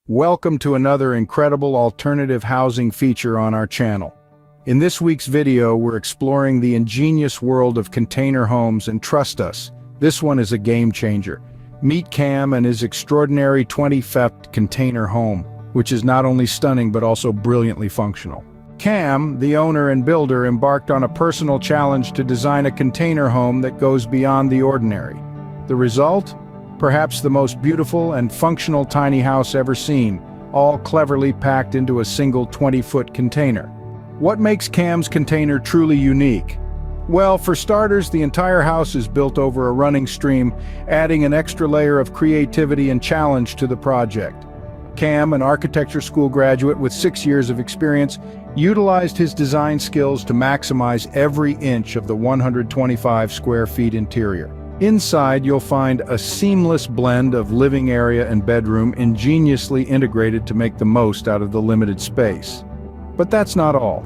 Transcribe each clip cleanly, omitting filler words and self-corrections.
Welcome to another incredible alternative housing feature on our channel. In this week's video, we're exploring the ingenious world of container homes, and trust us, this one is a game changer. Meet Cam and his extraordinary 20-feet container home, which is not only stunning but also brilliantly functional. Cam, the owner and builder, embarked on a personal challenge to design a container home that goes beyond the ordinary. The result? Perhaps the most beautiful and functional tiny house ever seen, all cleverly packed into a single 20-foot container. What makes Cam's container truly unique? Well, for starters, the entire house is built over a running stream, adding an extra layer of creativity and challenge to the project. Cam, an architecture school graduate with 6 years of experience, utilized his design skills to maximize every inch of the 125 square feet interior. Inside, you'll find a seamless blend of living area and bedroom ingeniously integrated to make the most out of the limited space. But that's not all.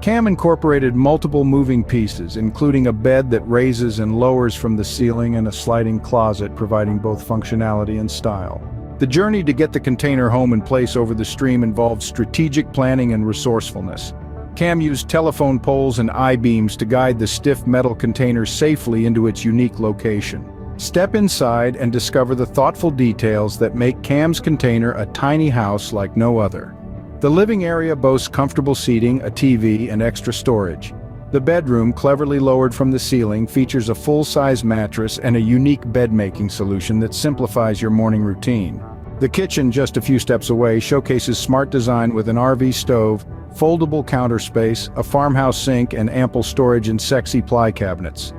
Cam incorporated multiple moving pieces, including a bed that raises and lowers from the ceiling and a sliding closet, providing both functionality and style. The journey to get the container home in place over the stream involved strategic planning and resourcefulness. Cam used telephone poles and I-beams to guide the stiff metal container safely into its unique location. Step inside and discover the thoughtful details that make Cam's container a tiny house like no other. The living area boasts comfortable seating, a TV, and extra storage. The bedroom, cleverly lowered from the ceiling, features a full-size mattress and a unique bed-making solution that simplifies your morning routine. The kitchen, just a few steps away, showcases smart design with an RV stove, foldable counter space, a farmhouse sink, and ample storage in sexy ply cabinets.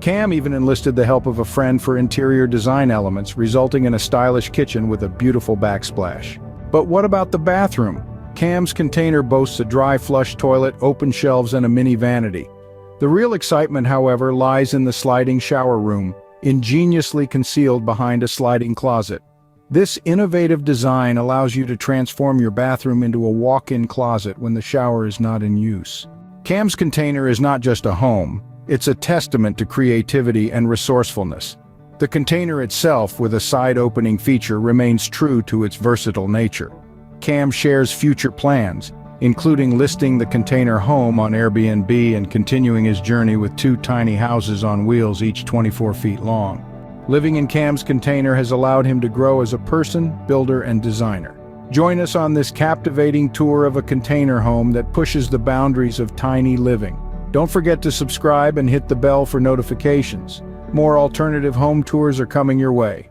Cam even enlisted the help of a friend for interior design elements, resulting in a stylish kitchen with a beautiful backsplash. But what about the bathroom? Cam's container boasts a dry flush toilet, open shelves, and a mini vanity. The real excitement, however, lies in the sliding shower room, ingeniously concealed behind a sliding closet. This innovative design allows you to transform your bathroom into a walk-in closet when the shower is not in use. Cam's container is not just a home, it's a testament to creativity and resourcefulness. The container itself, with a side-opening feature, remains true to its versatile nature. Cam shares future plans, including listing the container home on Airbnb and continuing his journey with 2 tiny houses on wheels, each 24 feet long. Living in Cam's container has allowed him to grow as a person, builder, and designer. Join us on this captivating tour of a container home that pushes the boundaries of tiny living. Don't forget to subscribe and hit the bell for notifications. More alternative home tours are coming your way.